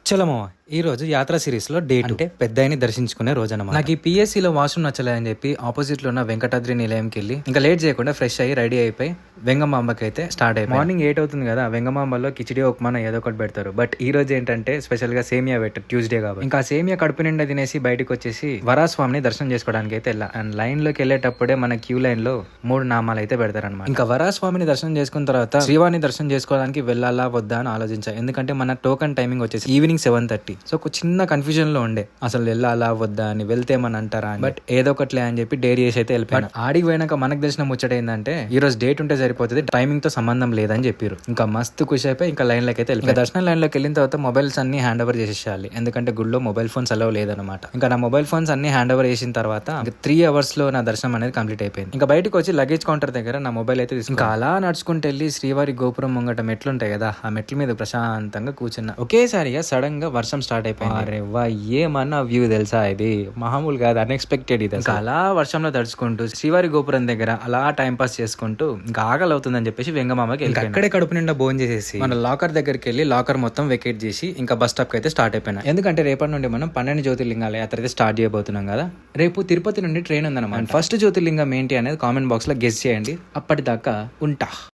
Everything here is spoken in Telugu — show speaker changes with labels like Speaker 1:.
Speaker 1: చలమో ఈ రోజు యాత్ర సిరీస్ లో డేట్ అంటే పెద్దయిని దర్శించుకునే రోజు అన్నమాట. నాకు ఈ పిఎస్సి లో వాష్రూమ్ నచ్చలే అని చెప్పి ఆపోజిట్ లో ఉన్న వెంకటాద్రి నిలయంకి వెళ్ళి ఇంకా లేట్ చేయకుండా ఫ్రెష్ అయ్యి రెడీ అయిపోయి వెంగమాంబకి అయితే స్టార్ట్ అయిపోయి మార్నింగ్ 8 అవుతుంది కదా. వెంగమాంబలో కిచిడి ఉప్మాన ఏదో ఒకటి పెడతారు. బట్ ఈ రోజు ఏంటంటే స్పెషల్ గా సేమియా పెట్టారు ట్యూస్డే కాబట్టి. ఇంకా సేమియా కడుపు నిండా తినేసి బయటకు వచ్చేసి వరాస్వామిని దర్శనం చేసుకోవడానికి అయితే వెళ్ళా. అండ్ లైన్ లోకి వెళ్ళేటప్పుడే మన క్యూ లైన్ లో 3 నామాలు అయితే పెడతారనమాట. ఇంకా వరాస్వామిని దర్శనం చేసుకున్న తర్వాత శ్రీవారిని దర్శనం చేసుకోవడానికి వెళ్ళాలా వద్దా అని ఆలోచించా. ఎందుకంటే మన టోకన్ టైమింగ్ వచ్చేసి ఈవినింగ్ 7:30. సో ఒక చిన్న కన్ఫ్యూజన్ లో ఉండే అసలు వెళ్ళాలా వద్దా అని, వెళ్తే మన అంటారా అని. బట్ ఏదో ఒకటిలే అని చెప్పి డేరీ చేసి అయితే వెళ్ళిపోయాను. ఆడికి పోయినాక మనకు తెలిసిన ముచ్చట ఏంటంటే ఈ రోజు డేట్ ఉంటే సరిపోతుంది, టైమింగ్ తో సంబంధం లేదని చెప్పారు. ఇంకా మస్తు ఖుషి అయిపోయి ఇంకా లైన్ లోకి అయితే వెళ్ళిపోయి దర్శనం లైన్ లోకి వెళ్ళిన తర్వాత మొబైల్స్ అన్ని హ్యాండ్ ఓవర్ చేసేయాలి. ఎందుకంటే గుడిలో మొబైల్ ఫోన్స్ అలవ్ లేదనమాట. ఇంకా నా మొబైల్ ఫోన్స్ అన్ని హ్యాండ్ ఓవర్ చేసిన తర్వాత 3 hours లో నా దర్శనం అనేది కంప్లీట్ అయిపోయింది. ఇంకా బయటకు వచ్చి లగేజ్ కౌంటర్ దగ్గర నా మొబైల్ అయితే తీసుకుని ఇంకా అలా నడుచుకుంటూ వెళ్ళి శ్రీవారి గోపురం ముంగట మెట్లు ఉంటాయి కదా, ఆ మెట్ల మీద ప్రశాంతంగా కూర్చున్నా. ఒకేసారిగా సడన్ గా వర్షం స్టార్ట్ అయిపోయింది. అరే వా, ఏమన్నా వ్యూ తెలుసా, ఇది మామూలు కాదు, అన్ఎక్స్పెక్టెడ్ ఇది. ఇంకా అలా వర్షంలో తడుచుకుంటూ శ్రీవారి గోపురం దగ్గర అలా టైం పాస్ చేసుకుంటూ ఇంకా ఆకలి అవుతుందని చెప్పేసి వెంగమామకి వెళ్ళి అక్కడే కడుపు నిండా భోజనం చేసేసి మన లాకర్ దగ్గరికి వెళ్ళి లాకర్ మొత్తం వెకేట్ చేసి ఇంకా బస్ స్టాప్ కి అయితే స్టార్ట్ అయిపోయినా. ఎందుకంటే రేపటి నుండి మనం 12 జ్యోతిర్లింగాల యాత్ర అయితే స్టార్ట్ చేయబోతున్నాం కదా. రేపు తిరుపతి నుండి ట్రైన్ ఉందన్నమాట. ఫస్ట్ జ్యోతిర్లింగం ఏంటి అనేది కామెంట్ బాక్స్ లో గెస్ చేయండి. అప్పటిదాకా ఉంటా.